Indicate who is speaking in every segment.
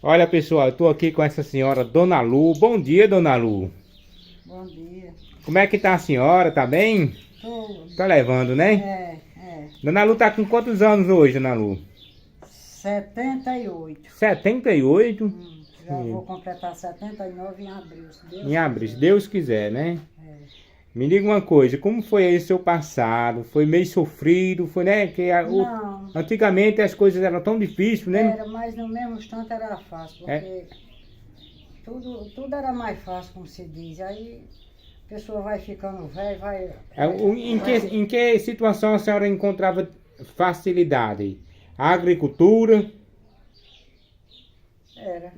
Speaker 1: Olha, pessoal, eu tô aqui com essa senhora, Dona Lu. Bom dia, Dona Lu.
Speaker 2: Bom dia.
Speaker 1: Como é que tá a senhora? Tá bem?
Speaker 2: Tô,
Speaker 1: Tá levando, né?
Speaker 2: é,
Speaker 1: Dona Lu tá com quantos anos hoje, Dona Lu?
Speaker 2: 78.
Speaker 1: 78?
Speaker 2: Já vou completar 79 em abril, se Deus
Speaker 1: Em abril, se
Speaker 2: quiser.
Speaker 1: Deus quiser, né?
Speaker 2: É.
Speaker 1: Me diga uma coisa, como foi aí o seu passado? Foi meio sofrido, foi, né?
Speaker 2: Não,
Speaker 1: Antigamente as coisas eram tão difíceis, né?
Speaker 2: era, mas no mesmo instante era fácil, porque tudo era mais fácil, como se diz. Aí a pessoa vai ficando velha,
Speaker 1: Em que situação a senhora encontrava facilidade? A agricultura,
Speaker 2: Era,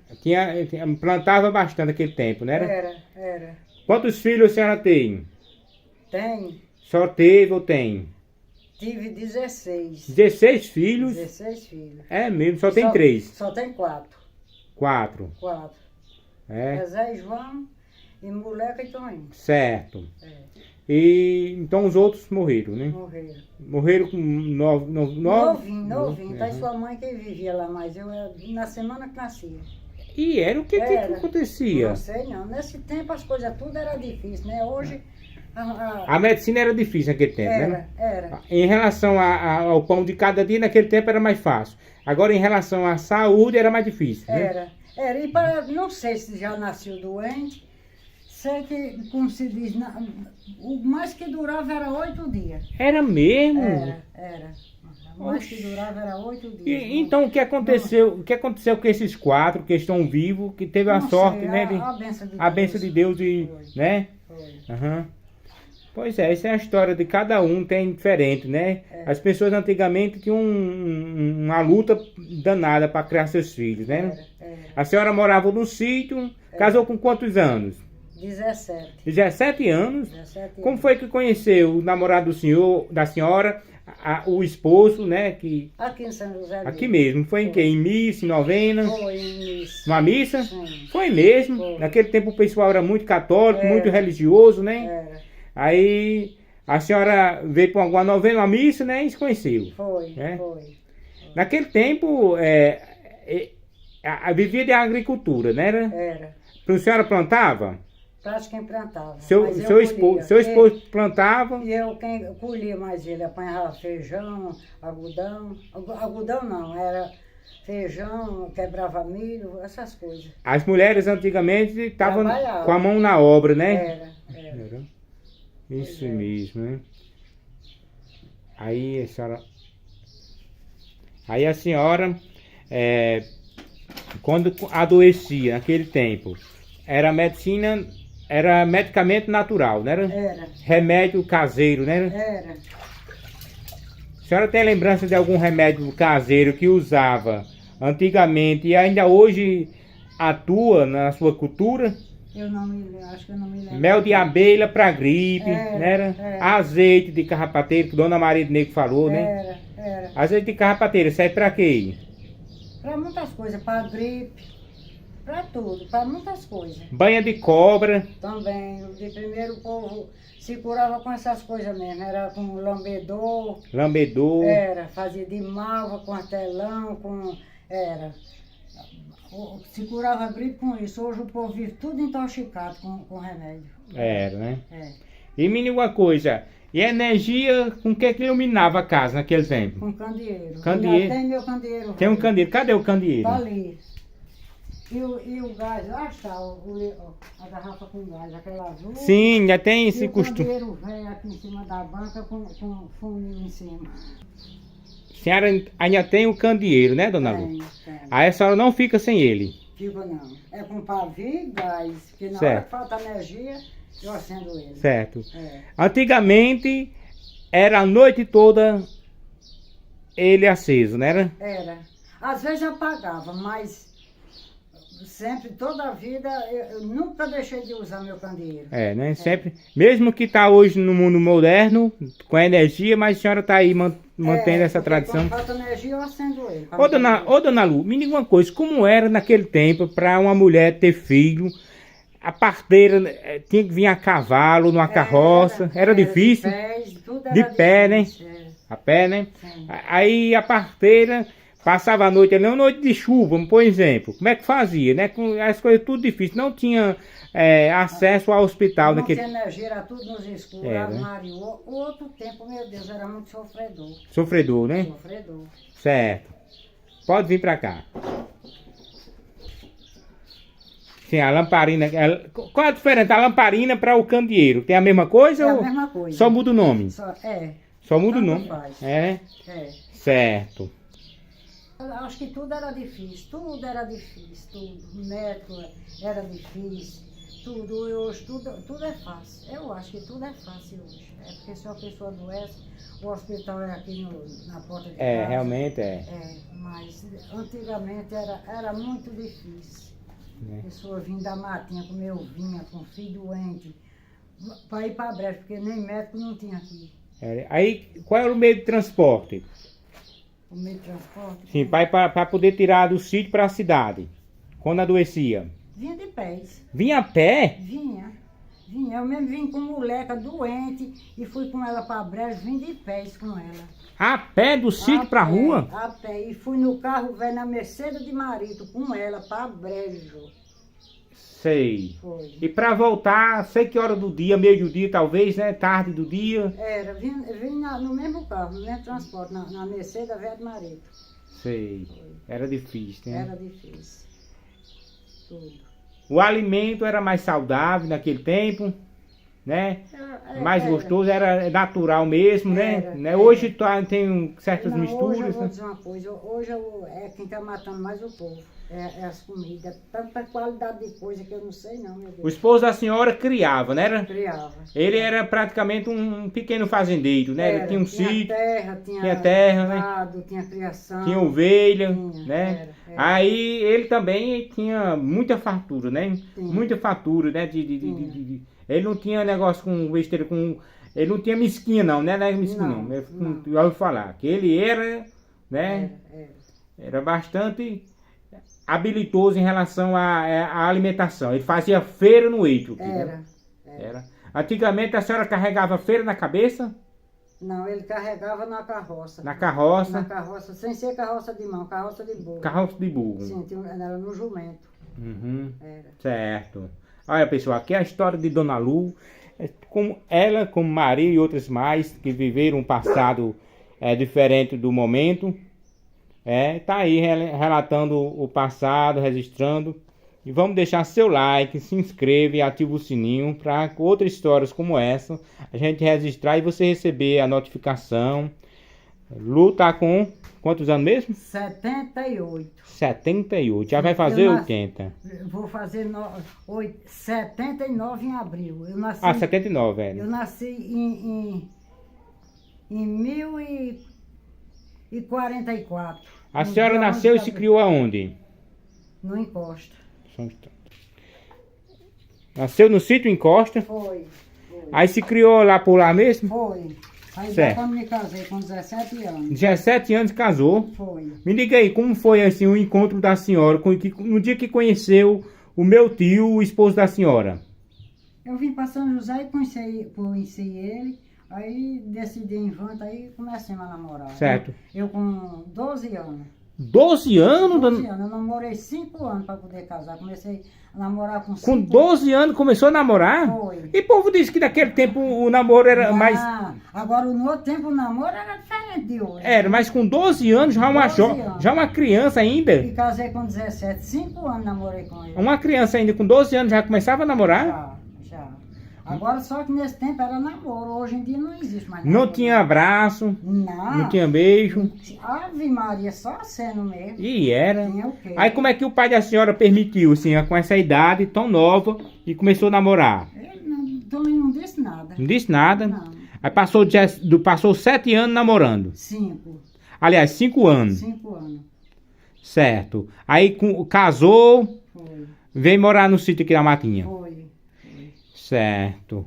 Speaker 1: plantava bastante naquele tempo, né?
Speaker 2: era.
Speaker 1: Quantos filhos a senhora tem?
Speaker 2: Tem,
Speaker 1: Só teve ou tem?
Speaker 2: tive 16.
Speaker 1: 16 filhos?
Speaker 2: 16 filhos.
Speaker 1: É mesmo, só tem 3.
Speaker 2: Só tem 4.
Speaker 1: 4.
Speaker 2: 4.
Speaker 1: É,
Speaker 2: Zé e João e moleque e Toninho.
Speaker 1: certo.
Speaker 2: É,
Speaker 1: E então os outros morreram, né?
Speaker 2: morreram.
Speaker 1: Morreram com
Speaker 2: Novinho. Tá
Speaker 1: Uhum.
Speaker 2: sua mãe que vivia lá, mas eu na semana que nascia.
Speaker 1: E era o que
Speaker 2: Era.
Speaker 1: acontecia?
Speaker 2: Não sei não. Nesse tempo as coisas tudo era difícil, né? Hoje
Speaker 1: A medicina era difícil naquele tempo, né?
Speaker 2: era.
Speaker 1: Em relação ao pão de cada dia, naquele tempo era mais fácil. Agora, em relação à saúde, era mais difícil, né?
Speaker 2: Era. E para, não sei se já nasceu doente, sei que, como se diz, o mais que durava era 8 dias.
Speaker 1: Era mesmo?
Speaker 2: Era. O mais que durava era 8 dias.
Speaker 1: Então, o que aconteceu? O que aconteceu com esses 4 que estão vivos, que teve a
Speaker 2: Não
Speaker 1: sorte,
Speaker 2: sei,
Speaker 1: né?
Speaker 2: a bênção de
Speaker 1: A
Speaker 2: Deus.
Speaker 1: bênção de Deus,
Speaker 2: Foi.
Speaker 1: né?
Speaker 2: Foi.
Speaker 1: Aham. Pois é, essa é a história de cada um, tem diferente, né? As pessoas antigamente tinham uma luta danada para criar seus filhos, né?
Speaker 2: Era.
Speaker 1: A senhora morava no sítio, casou com quantos anos?
Speaker 2: 17.
Speaker 1: 17 anos.
Speaker 2: 17
Speaker 1: Como
Speaker 2: anos.
Speaker 1: foi que conheceu o namorado do senhor, da senhora, o esposo, né? Que,
Speaker 2: Aqui em São José.
Speaker 1: aqui mesmo. Foi em que? Em missa, em novena?
Speaker 2: Foi isso.
Speaker 1: Numa missa?
Speaker 2: Sim.
Speaker 1: Foi mesmo.
Speaker 2: Foi.
Speaker 1: Naquele tempo o pessoal era muito católico,
Speaker 2: Era.
Speaker 1: muito religioso, né?
Speaker 2: Era.
Speaker 1: Aí a senhora veio para alguma novena, uma missa, né? E se conheceu.
Speaker 2: Foi.
Speaker 1: É.
Speaker 2: Foi.
Speaker 1: Naquele tempo, vivia de agricultura, né?
Speaker 2: Era.
Speaker 1: A senhora plantava?
Speaker 2: Praticamente quem plantava.
Speaker 1: Seu
Speaker 2: mas eu
Speaker 1: esposo,
Speaker 2: colhia.
Speaker 1: seu esposo plantava?
Speaker 2: E eu quem colhia mais ele, apanhava feijão, algodão. Algodão não, era feijão, quebrava milho, essas coisas.
Speaker 1: As mulheres antigamente estavam
Speaker 2: Trabalhavam.
Speaker 1: com a mão na obra, né?
Speaker 2: Era.
Speaker 1: Era. Isso
Speaker 2: Pois é.
Speaker 1: mesmo, né? Aí a senhora. Aí a senhora, quando adoecia naquele tempo, era medicina, era medicamento natural, né?
Speaker 2: Era.
Speaker 1: Remédio caseiro, né?
Speaker 2: Era.
Speaker 1: A senhora tem lembrança de algum remédio caseiro que usava antigamente e ainda hoje atua na sua cultura?
Speaker 2: Eu não me lembro, acho que eu não me lembro.
Speaker 1: Mel de abelha para gripe,
Speaker 2: Era,
Speaker 1: né?
Speaker 2: era.
Speaker 1: Azeite de carrapateiro, que Dona Maria de Negro falou, né?
Speaker 2: Era.
Speaker 1: Azeite de carrapateiro serve para quê?
Speaker 2: Para muitas coisas, para gripe, para tudo, para muitas coisas.
Speaker 1: Banha de cobra,
Speaker 2: Também, de primeiro o povo se curava com essas coisas mesmo, era com lambedor,
Speaker 1: lambedor.
Speaker 2: fazia de malva, com hortelã, se curava a gripe com isso. Hoje o povo vive tudo intoxicado com remédio.
Speaker 1: Era, né?
Speaker 2: É,
Speaker 1: E me diga uma coisa, e a energia com que iluminava a casa naquele tempo?
Speaker 2: com candeeiro.
Speaker 1: Candeeiro.
Speaker 2: Ainda tem meu candeeiro.
Speaker 1: Tem um candeeiro, cadê o candeeiro?
Speaker 2: Tá ali. E o gás, lá está, a garrafa com gás, aquela azul.
Speaker 1: Sim, já tem
Speaker 2: E
Speaker 1: esse
Speaker 2: o
Speaker 1: costume.
Speaker 2: candeeiro velho aqui em cima da banca com fuminho em cima.
Speaker 1: A senhora ainda tem o candeeiro, né, Dona Lu?
Speaker 2: Tem.
Speaker 1: Aí a senhora não fica sem ele.
Speaker 2: Fico não. É com pavio e gás, porque na hora
Speaker 1: Certo.
Speaker 2: que falta energia, eu acendo ele.
Speaker 1: Certo.
Speaker 2: É.
Speaker 1: Antigamente era a noite toda ele aceso, né?
Speaker 2: Era. Às vezes eu apagava, mas sempre, toda a vida, eu nunca deixei de usar meu candeeiro.
Speaker 1: É, né? Sempre, mesmo que tá hoje no mundo moderno, com energia, mas a senhora tá aí mantendo essa
Speaker 2: Porque
Speaker 1: tradição.
Speaker 2: quando falta energia, eu acendo ele.
Speaker 1: Ô, dona Lu, me diga uma coisa, como era naquele tempo para uma mulher ter filho? A parteira tinha que vir a cavalo, numa carroça, era difícil?
Speaker 2: De pés, tudo
Speaker 1: De
Speaker 2: era
Speaker 1: pé, né?
Speaker 2: difícil,
Speaker 1: A pé, né?
Speaker 2: Sim.
Speaker 1: Aí a parteira, Passava a noite ali, uma noite de chuva, por exemplo. Como é que fazia, né? Com as coisas tudo difícil. Não tinha acesso ao hospital
Speaker 2: Não
Speaker 1: naquele...
Speaker 2: tinha energia, era tudo nos escuros,
Speaker 1: É, né?
Speaker 2: armário. O outro tempo, meu Deus, era muito sofredor.
Speaker 1: Sofredor, né?
Speaker 2: Sofredor.
Speaker 1: Certo. Pode vir pra cá. Sim, a lamparina. Qual é a diferença da lamparina para o candeeiro? Tem a mesma coisa
Speaker 2: É a
Speaker 1: ou
Speaker 2: mesma coisa.
Speaker 1: só muda o nome?
Speaker 2: Só
Speaker 1: Muda o
Speaker 2: tanto
Speaker 1: nome.
Speaker 2: faz.
Speaker 1: É?
Speaker 2: É.
Speaker 1: Certo.
Speaker 2: Eu acho que tudo era difícil, tudo era difícil, tudo. Médico era difícil, tudo. Hoje tudo é fácil. Eu acho que tudo é fácil hoje. É porque se uma pessoa adoece, o hospital é aqui na porta de casa.
Speaker 1: Realmente é.
Speaker 2: Mas antigamente era muito difícil. A pessoa vinha da matinha, como eu vinha, com filho doente, para ir para Brejo, porque nem médico não tinha aqui.
Speaker 1: Aí, qual era o meio de transporte?
Speaker 2: O meio de transporte?
Speaker 1: Sim, para poder tirar do sítio para a cidade, quando adoecia.
Speaker 2: Vinha de pés.
Speaker 1: Vinha a pé?
Speaker 2: Vinha. Eu mesmo vim com moleca doente e fui com ela para Brejo, vim de pés com ela.
Speaker 1: A pé do sítio para a rua?
Speaker 2: A pé. E fui no carro velho na Mercedes de Marito com ela para Brejo.
Speaker 1: Sei.
Speaker 2: Foi.
Speaker 1: E para voltar, sei que hora do dia, meio do dia talvez, né? Tarde do dia.
Speaker 2: Vim no mesmo carro, no mesmo transporte, na Mercedes velha de Marito.
Speaker 1: Sei.
Speaker 2: Foi.
Speaker 1: Era difícil, né?
Speaker 2: Era difícil. Tudo.
Speaker 1: O alimento era mais saudável naquele tempo, né? Mais gostoso, era natural mesmo, né? Hoje tem certas misturas.
Speaker 2: Hoje eu vou
Speaker 1: né?
Speaker 2: dizer uma coisa, hoje é quem está matando mais o povo, é as comidas, tanta qualidade de coisa que eu não sei não, meu Deus.
Speaker 1: O esposo da senhora criava, né?
Speaker 2: Criava.
Speaker 1: Ele era praticamente um pequeno fazendeiro, né? Tinha um sítio,
Speaker 2: tinha
Speaker 1: terra,
Speaker 2: gado, tinha criação.
Speaker 1: tinha ovelha,
Speaker 2: Tinha,
Speaker 1: né?
Speaker 2: era.
Speaker 1: Aí ele também tinha muita fartura, né?
Speaker 2: Tinha.
Speaker 1: Muita fartura, né? Ele não tinha negócio com besteira, ele não tinha mesquinha não, né? Não era mesquinha não. Eu ouvi falar que ele era, né? Era bastante habilidoso em relação à alimentação. Ele fazia feira no Eitro. Era. Antigamente a senhora carregava feira na cabeça?
Speaker 2: Não, ele carregava na carroça.
Speaker 1: Na carroça?
Speaker 2: Na carroça, sem ser carroça de mão, carroça de burro.
Speaker 1: Carroça de burro.
Speaker 2: Sim, era no jumento.
Speaker 1: Uhum.
Speaker 2: Era.
Speaker 1: Certo. Olha, pessoal, aqui é a história de Dona Lu. Como Maria e outras mais que viveram um passado diferente do momento. Tá aí relatando o passado, registrando. E vamos deixar seu like, se inscreva e ativa o sininho para outras histórias como essa a gente registrar e você receber a notificação. Lu tá com quantos anos mesmo?
Speaker 2: 78.
Speaker 1: 78. Já vai fazer 80.
Speaker 2: Vou fazer 79 em abril. Eu nasci,
Speaker 1: 79, velho.
Speaker 2: Eu nasci em 1044.
Speaker 3: A senhora nasceu e se criou aonde?
Speaker 2: No Encosta.
Speaker 1: Nasceu no sítio Encosta?
Speaker 2: Foi.
Speaker 1: Aí se criou lá por lá mesmo?
Speaker 2: Foi. Aí
Speaker 1: Certo.
Speaker 2: quando me casei com 17 anos.
Speaker 1: 17 anos casou.
Speaker 2: Foi.
Speaker 1: Me diga aí, como foi assim o encontro da senhora no dia que conheceu o meu tio, o esposo da senhora?
Speaker 2: Eu vim para São José e conheci ele. Aí decidi em Vanta, aí comecemos a namorar.
Speaker 1: Certo.
Speaker 2: Eu com 12 anos.
Speaker 1: 12 anos?
Speaker 2: 12 anos. Eu namorei 5 anos para poder casar. Comecei a namorar com 5
Speaker 1: Com 12 anos começou a namorar?
Speaker 2: Foi.
Speaker 1: E o povo disse que naquele tempo o namoro era mais...
Speaker 2: Agora, no outro tempo, o namoro era diferente de hoje.
Speaker 1: Era, mas com 12 anos, já uma criança ainda.
Speaker 2: E casei com 17, 5 anos namorei com ele.
Speaker 1: Uma criança ainda com 12 anos já começava a namorar?
Speaker 2: Já. Agora, só que nesse tempo era namoro. Hoje em dia não existe mais
Speaker 1: Não
Speaker 2: namoro.
Speaker 1: tinha abraço, não tinha beijo.
Speaker 2: Ave Maria, só sendo mesmo.
Speaker 1: E era.
Speaker 2: Tinha o quê?
Speaker 1: Aí como é que o pai da senhora permitiu, assim, com essa idade tão nova, e começou a namorar?
Speaker 2: Ele não disse nada.
Speaker 1: Não disse nada?
Speaker 2: Não.
Speaker 1: Aí passou 7 anos namorando.
Speaker 2: 5.
Speaker 1: Aliás, 5 anos.
Speaker 2: 5 anos.
Speaker 1: Certo. Aí casou,
Speaker 2: Foi.
Speaker 1: veio morar no sítio aqui da Matinha.
Speaker 2: Foi.
Speaker 1: Certo.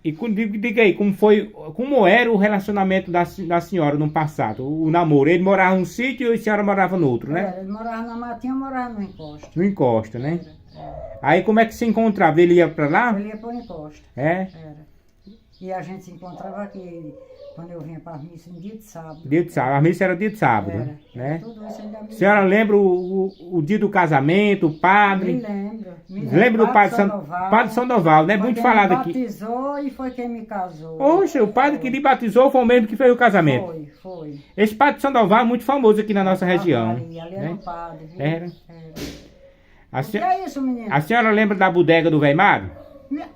Speaker 1: E diga aí, como era o relacionamento da senhora no passado, o namoro? Ele morava num sítio e a senhora morava no outro, né?
Speaker 2: Ele morava na Matinha, eu morava no Encosta.
Speaker 1: No Encosta, né?
Speaker 2: Era.
Speaker 1: Aí como é que se encontrava? Ele ia pra lá?
Speaker 2: Ele ia para o Encosta.
Speaker 1: É?
Speaker 2: Era. E a gente se encontrava aqui, quando eu vinha para a missa, no dia de sábado.
Speaker 1: Dia de sábado. A missa era dia de sábado,
Speaker 2: Era.
Speaker 1: né?
Speaker 2: Tudo isso ainda me
Speaker 1: A senhora lembra o dia do casamento, o padre?
Speaker 2: Me lembro.
Speaker 1: Lembra do padre
Speaker 2: Sandoval.
Speaker 1: Padre Sandoval, né?
Speaker 2: Foi
Speaker 1: Muito
Speaker 2: quem
Speaker 1: falado
Speaker 2: me
Speaker 1: aqui.
Speaker 2: batizou e foi quem me casou.
Speaker 1: Oxe, o padre que lhe batizou foi o mesmo que fez o casamento.
Speaker 2: Foi.
Speaker 1: Esse padre Sandoval é muito famoso aqui na nossa região.
Speaker 2: Maria, ali era
Speaker 1: né?
Speaker 2: o padre. Viu?
Speaker 1: Era. A,
Speaker 2: O que é isso, menino?
Speaker 1: a senhora lembra da bodega do Velho Mário?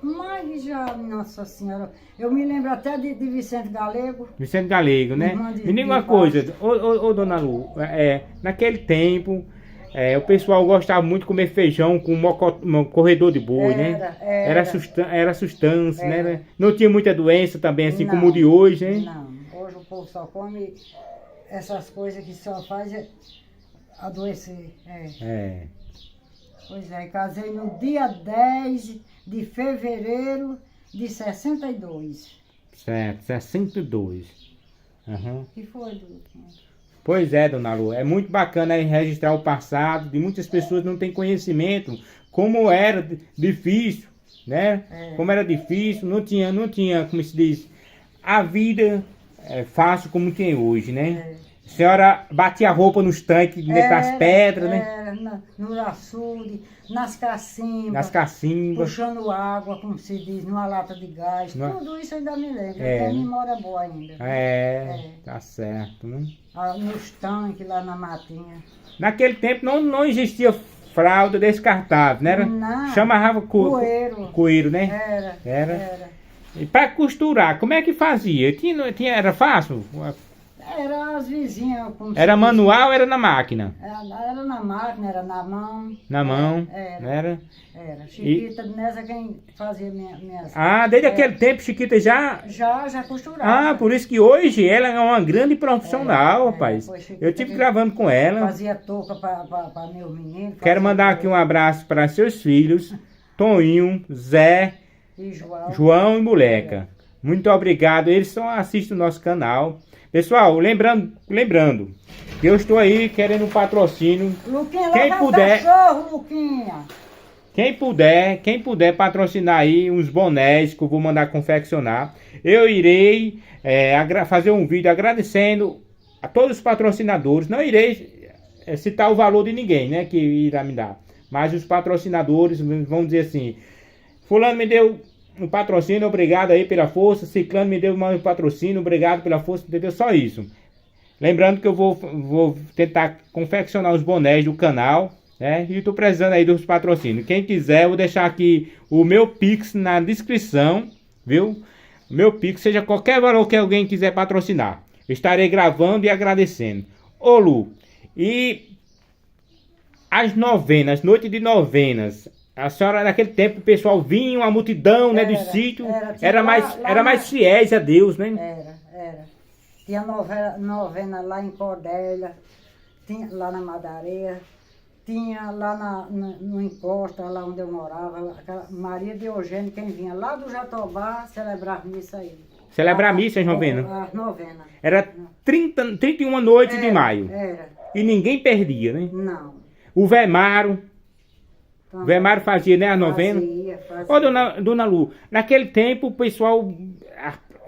Speaker 2: Mas já, Nossa Senhora, eu me lembro até de Vicente Galego.
Speaker 1: Vicente Galego, né?
Speaker 2: Irmã de-
Speaker 1: Me diga uma
Speaker 2: de
Speaker 1: coisa, ô dona Lu, naquele tempo, o pessoal gostava muito de comer feijão com corredor de boi, né? Era sustância, né? Não tinha muita doença também, assim
Speaker 2: Não,
Speaker 1: como o de hoje, né?
Speaker 2: Não, hoje o povo só come essas coisas que só faz adoecer. Pois é, casei no dia 10 de fevereiro de 62.
Speaker 1: Certo, 62. Uhum.
Speaker 2: Que foi, Duquinha?
Speaker 1: Pois é, dona Lu, é muito bacana aí registrar o passado, de muitas pessoas não têm conhecimento, como era difícil, né? Como era difícil, não tinha, como se diz, a vida fácil como tem hoje, né? A senhora batia a roupa nos tanques, das pedras, né?
Speaker 2: No açude, nas cacimbas.
Speaker 1: Nas cacimbas.
Speaker 2: Puxando água, como se diz, numa lata de gás. Tudo isso eu ainda me lembro. Tem memória boa ainda.
Speaker 1: Tá certo, né?
Speaker 2: Nos tanques, lá na matinha.
Speaker 1: Naquele tempo não existia fralda descartável, né?
Speaker 2: Não.
Speaker 1: Chamava
Speaker 2: Coeiro.
Speaker 1: Coeiro, né?
Speaker 2: Era.
Speaker 1: E para costurar, como é que fazia? Era fácil?
Speaker 2: Era as vizinhas.
Speaker 1: Era manual ou era na máquina?
Speaker 2: Era na máquina, era na mão.
Speaker 1: Na mão,
Speaker 2: Era. Chiquita, nessa quem fazia minhas...
Speaker 1: Desde aquele tempo Chiquita já
Speaker 2: costurava.
Speaker 1: por isso que hoje ela é uma grande profissional, rapaz. Eu tive gravando com ela.
Speaker 2: Fazia touca para meus meninos.
Speaker 1: Quero mandar aqui um abraço para seus filhos, Toninho, Zé,
Speaker 2: e
Speaker 1: João e Moleca. Muito obrigado, eles só assistem o nosso canal. Pessoal, lembrando que eu estou aí querendo um patrocínio.
Speaker 2: Luquinha,
Speaker 1: Quem
Speaker 2: leva
Speaker 1: puder,
Speaker 2: o cachorro, Luquinha.
Speaker 1: Quem puder patrocinar aí uns bonés que eu vou mandar confeccionar, eu irei fazer um vídeo agradecendo a todos os patrocinadores. Não irei citar o valor de ninguém, né, que irá me dar, mas os patrocinadores vão dizer assim: fulano me deu um patrocínio, obrigado aí pela força. Ciclano me deu um patrocínio, obrigado pela força, entendeu? Só isso. Lembrando que eu vou tentar confeccionar os bonés do canal, né? E tô precisando aí dos patrocínios. Quem quiser, eu vou deixar aqui o meu Pix na descrição, viu? O meu Pix, seja qualquer valor que alguém quiser patrocinar. Eu estarei gravando e agradecendo. Ô Lu, e as novenas, noite de novenas, a senhora, naquele tempo, o pessoal vinha, uma multidão, né, do sítio, era mais fiéis a Deus, né?
Speaker 2: Era. Tinha novena lá em Cordélia, tinha lá na Madareia, tinha lá no Encosta, lá onde eu morava, Maria de Eugênio, quem vinha lá do Jatobá celebrar missa aí.
Speaker 1: Celebrar missa, as novenas?
Speaker 2: As novenas.
Speaker 1: Era 31 noites de maio.
Speaker 2: Era.
Speaker 1: E ninguém perdia, né?
Speaker 2: Não.
Speaker 1: O Vemário fazia, né, a novena?
Speaker 2: Fazia.
Speaker 1: Ô, dona Lu, naquele tempo o pessoal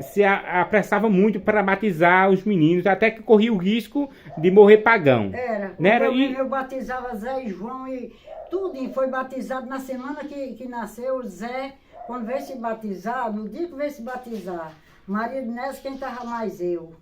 Speaker 1: se apressava muito para batizar os meninos, até que corria o risco de morrer pagão.
Speaker 2: Era.
Speaker 1: Né?
Speaker 2: Eu batizava Zé e João e tudo, e foi batizado na semana que nasceu Zé, quando veio se batizar, no dia que veio se batizar, Maria Inés, quem estava mais eu.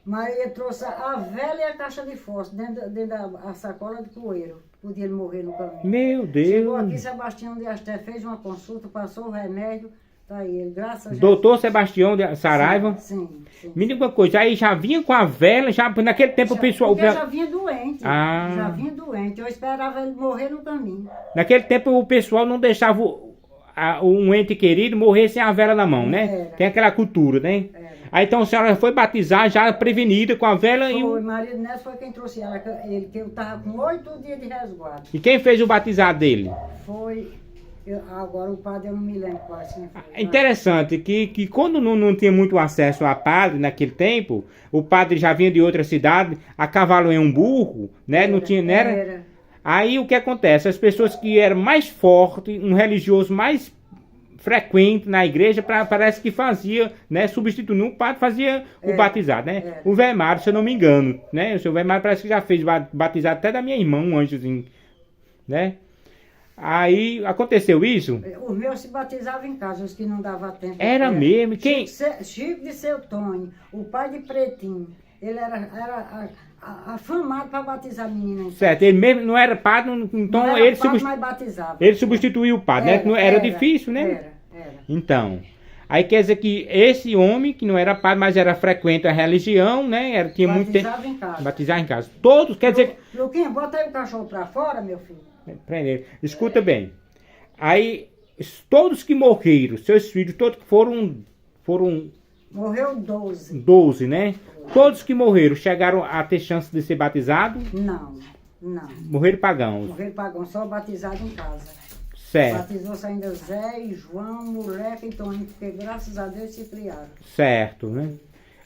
Speaker 2: Maria trouxe a vela e a caixa de fósforo dentro da sacola de coeiro. Podia ele morrer no caminho.
Speaker 1: Meu Deus!
Speaker 2: Chegou aqui, Sebastião de Asté fez uma consulta, passou o remédio, tá aí ele, graças a Deus.
Speaker 1: Doutor Sebastião de Saraiva?
Speaker 2: Sim.
Speaker 1: Me diga uma coisa, aí já vinha com a vela, naquele tempo o pessoal...
Speaker 2: Porque já vinha doente,
Speaker 1: já
Speaker 2: vinha doente, eu esperava ele morrer no caminho.
Speaker 1: Naquele tempo o pessoal não deixava um ente querido morrer sem a vela na mão, né?
Speaker 2: Era.
Speaker 1: Tem aquela cultura, né? Aí então a senhora foi batizar já prevenida com a vela
Speaker 2: Foi, Maria Inés foi quem trouxe ele, que eu tava com 8 dias de resguardo.
Speaker 1: E quem fez o batizado dele?
Speaker 2: Foi, agora o padre eu não me lembro qual assim foi.
Speaker 1: É interessante que quando não tinha muito acesso a padre naquele tempo, o padre já vinha de outra cidade, a cavalo em um burro, né? Não tinha, né?
Speaker 2: Era.
Speaker 1: Aí o que acontece? As pessoas que eram mais fortes, um religioso mais frequente na igreja, parece que fazia, né, substituindo o padre, fazia o batizado, né? O Velho Mário, se eu não me engano, né? O seu Velho Mário parece que já fez batizado até da minha irmã, um anjozinho, né? Aí aconteceu isso.
Speaker 2: Os meus se batizavam em casa, os que não dava tempo.
Speaker 1: Era mesmo? Quem?
Speaker 2: Chico de Seu Tônio, o pai de Pretinho. Ele era afamado para batizar a menina em casa.
Speaker 1: Certo, ele mesmo não era padre, então
Speaker 2: não era
Speaker 1: ele,
Speaker 2: padre, mas batizava.
Speaker 1: ele substituiu o padre, né? Que não era difícil, né?
Speaker 2: Era.
Speaker 1: Então, aí quer dizer que esse homem, que não era padre, mas era frequente a religião, né? Tinha muito tempo.
Speaker 2: Batizava em casa.
Speaker 1: Batizar em casa. Todos, quer dizer.
Speaker 2: Luquinha, bota aí o cachorro para fora, meu filho.
Speaker 1: Prender. Escuta bem. Aí, todos que morreram, seus filhos, todos que foram.
Speaker 2: Morreu 12.
Speaker 1: 12, né? Todos que morreram chegaram a ter chance de ser batizados?
Speaker 2: Não.
Speaker 1: Morreram pagãos.
Speaker 2: Morreram pagãos, só batizado em casa.
Speaker 1: Certo.
Speaker 2: Batizou-se ainda Zé e João, moleque e Toninho, porque graças a Deus se criaram.
Speaker 1: Certo, né?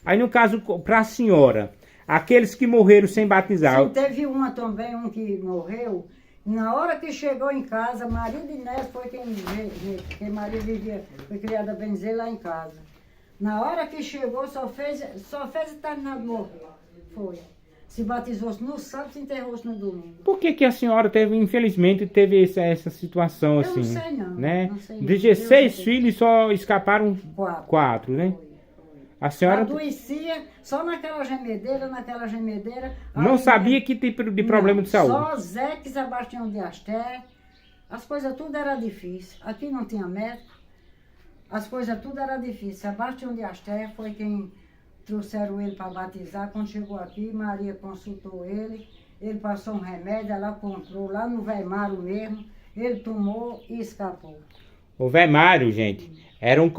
Speaker 1: Aí no caso, para a senhora, aqueles que morreram sem batizar.
Speaker 2: Sim, teve uma também, um que morreu. Na hora que chegou em casa, Maria de Inés foi quem Maria vivia, foi criada, bem dizer, lá em casa. Na hora que chegou, só fez terminar de morrer. Foi. Se batizou-se no sábado, se enterrou-se no domingo.
Speaker 1: Por que a senhora teve, infelizmente, teve essa situação assim?
Speaker 2: Eu não sei não.
Speaker 1: Né?
Speaker 2: Não sei,
Speaker 1: De
Speaker 2: não.
Speaker 1: 16 filhos só escaparam 4, né?
Speaker 2: Foi.
Speaker 1: A senhora
Speaker 2: Adoecia só naquela gemedeira.
Speaker 1: não sabia que tipo de problema de saúde?
Speaker 2: Só Zé que Sebastião de Asté. As coisas tudo era difícil. Aqui não tinha médico. As coisas tudo era difícil. Sebastião de Asté foi quem trouxeram ele para batizar. Quando chegou aqui, Maria consultou ele. Ele passou um remédio, ela comprou lá no Velho Mário mesmo. Ele tomou e escapou.
Speaker 1: O Velho Mário, gente, era um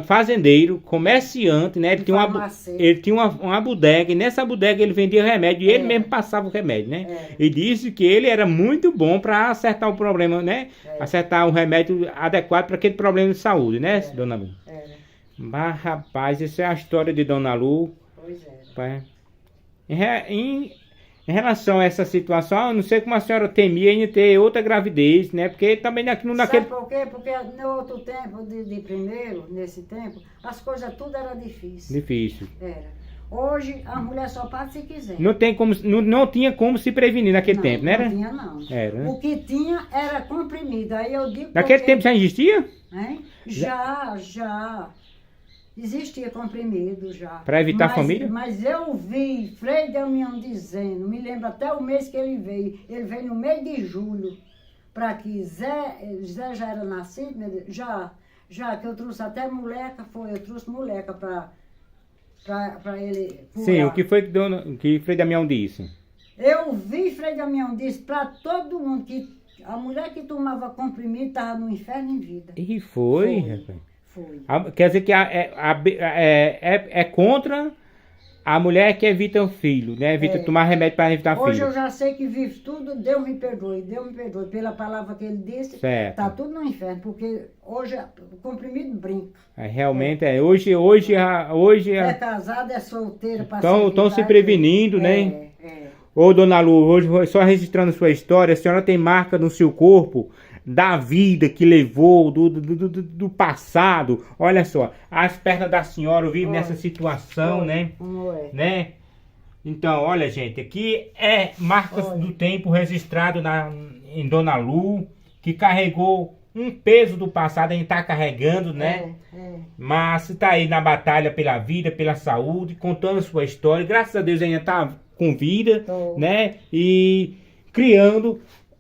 Speaker 1: fazendeiro, comerciante, né? Ele tinha uma bodega, e nessa bodega ele vendia remédio, e ele mesmo passava o remédio, né? E disse que ele era muito bom para acertar o problema, né? Acertar um remédio adequado para aquele problema de saúde, né, dona Lu? Mas, rapaz, essa é a história de Dona Lu.
Speaker 2: Pois
Speaker 1: Em relação a essa situação, eu não sei como a senhora temia em ter outra gravidez, né? Porque também naquele...
Speaker 2: Sabe por quê? Porque no outro tempo, de primeiro, nesse tempo, as coisas tudo era difícil.
Speaker 1: Difícil.
Speaker 2: Era. Hoje, a mulher só pode se quiser.
Speaker 1: Não tinha como se prevenir naquele tempo, né?
Speaker 2: Não tinha, não.
Speaker 1: Era, né?
Speaker 2: O que tinha era comprimido. Aí eu digo...
Speaker 1: Naquele tempo já existia?
Speaker 2: Hein? Já. Existia comprimido já.
Speaker 1: Para evitar a família?
Speaker 2: Mas eu vi Frei Damião dizendo, me lembro até o mês que ele veio. Ele veio no mês de julho, para que Zé já era nascido, meu Deus, já que eu trouxe até eu trouxe moleca para ele curar.
Speaker 1: Sim, o que foi que Frei Damião disse?
Speaker 2: Eu vi Frei Damião disse para todo mundo que a mulher que tomava comprimido estava no inferno em vida.
Speaker 1: E foi, rapaz.
Speaker 2: Foi.
Speaker 1: Quer dizer que é contra a mulher que evita o filho, né? Evita tomar remédio para evitar filho.
Speaker 2: Hoje eu já sei que vive tudo, Deus me perdoe. Pela palavra que ele disse,
Speaker 1: certo.
Speaker 2: Tá tudo no inferno, porque hoje o comprimido brinca.
Speaker 1: Realmente Hoje
Speaker 2: é casado, é solteiro.
Speaker 1: Estão se prevenindo, né? Ô, Dona Lu, hoje só registrando sua história, a senhora tem marca no seu corpo da vida que levou, do passado. Olha só, as pernas da senhora vivem nessa situação, né? Né? Então, olha, gente, aqui é marcas do tempo registrado em Dona Lu, que carregou um peso do passado, a gente tá carregando, né? Mas está aí na batalha pela vida, pela saúde, contando sua história. Graças a Deus ainda tá com vida, né? E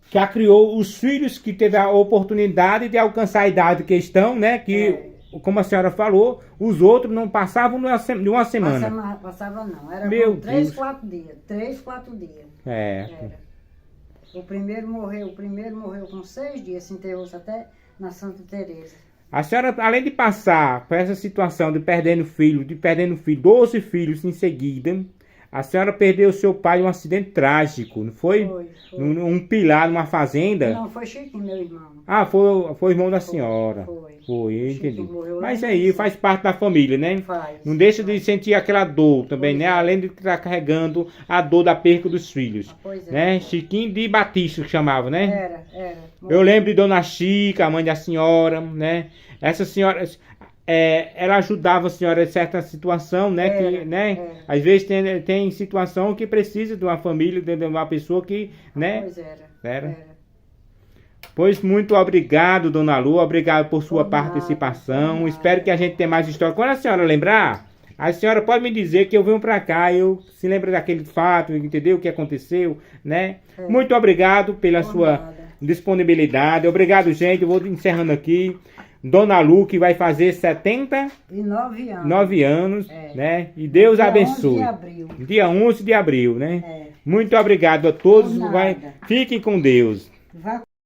Speaker 1: já criou os filhos que teve a oportunidade de alcançar a idade que estão, né? Que, como a senhora falou, os outros não passavam de uma semana.
Speaker 2: Passava não, era 3, 4 dias. 3, 4 dias.
Speaker 1: Era.
Speaker 2: O primeiro morreu com 6 dias, se enterrou-se até na Santa Teresa.
Speaker 1: A senhora, além de passar por essa situação de perdendo filho, 12 filhos em seguida, a senhora perdeu seu pai em um acidente trágico, não foi?
Speaker 2: Foi.
Speaker 1: Um pilar numa fazenda?
Speaker 2: Não, foi Chiquinho, meu irmão.
Speaker 1: Ah, foi irmão da senhora.
Speaker 2: Foi.
Speaker 1: Eu
Speaker 2: Chiquinho
Speaker 1: entendi.
Speaker 2: morreu
Speaker 1: Mas
Speaker 2: lá
Speaker 1: aí
Speaker 2: em
Speaker 1: faz parte da família, né?
Speaker 2: Faz.
Speaker 1: Não deixa de sentir aquela dor também,
Speaker 2: Pois
Speaker 1: né?
Speaker 2: é.
Speaker 1: Além de estar carregando a dor da perca dos filhos.
Speaker 2: Pois é.
Speaker 1: Né? Chiquinho de Batista que chamava, né?
Speaker 2: Era.
Speaker 1: Eu lembro de Dona Chica, a mãe da senhora, né? Essa senhora, ela ajudava a senhora em certa situação, né?
Speaker 2: Era,
Speaker 1: Que, né?
Speaker 2: era.
Speaker 1: Às vezes tem situação que precisa de uma família, de uma pessoa que, né?
Speaker 2: Pois era.
Speaker 1: Era. Pois muito obrigado, Dona Lu, obrigado por sua
Speaker 2: Por nada,
Speaker 1: participação.
Speaker 2: por nada.
Speaker 1: Espero que a gente tenha mais história. Quando a senhora lembrar, a senhora pode me dizer que eu venho pra cá, eu se lembra daquele fato, entendeu? O que aconteceu, né?
Speaker 2: É.
Speaker 1: Muito obrigado pela
Speaker 2: Por
Speaker 1: sua
Speaker 2: nada.
Speaker 1: disponibilidade. Obrigado, gente. Eu vou encerrando aqui. Dona Lu, que vai fazer 79
Speaker 2: E 9 anos.
Speaker 1: né? E Deus
Speaker 2: Dia 11
Speaker 1: abençoe.
Speaker 2: de abril.
Speaker 1: Dia 11 de abril, né?
Speaker 2: É.
Speaker 1: muito obrigado a todos.
Speaker 2: Por nada.
Speaker 1: Fiquem com Deus.
Speaker 2: Vá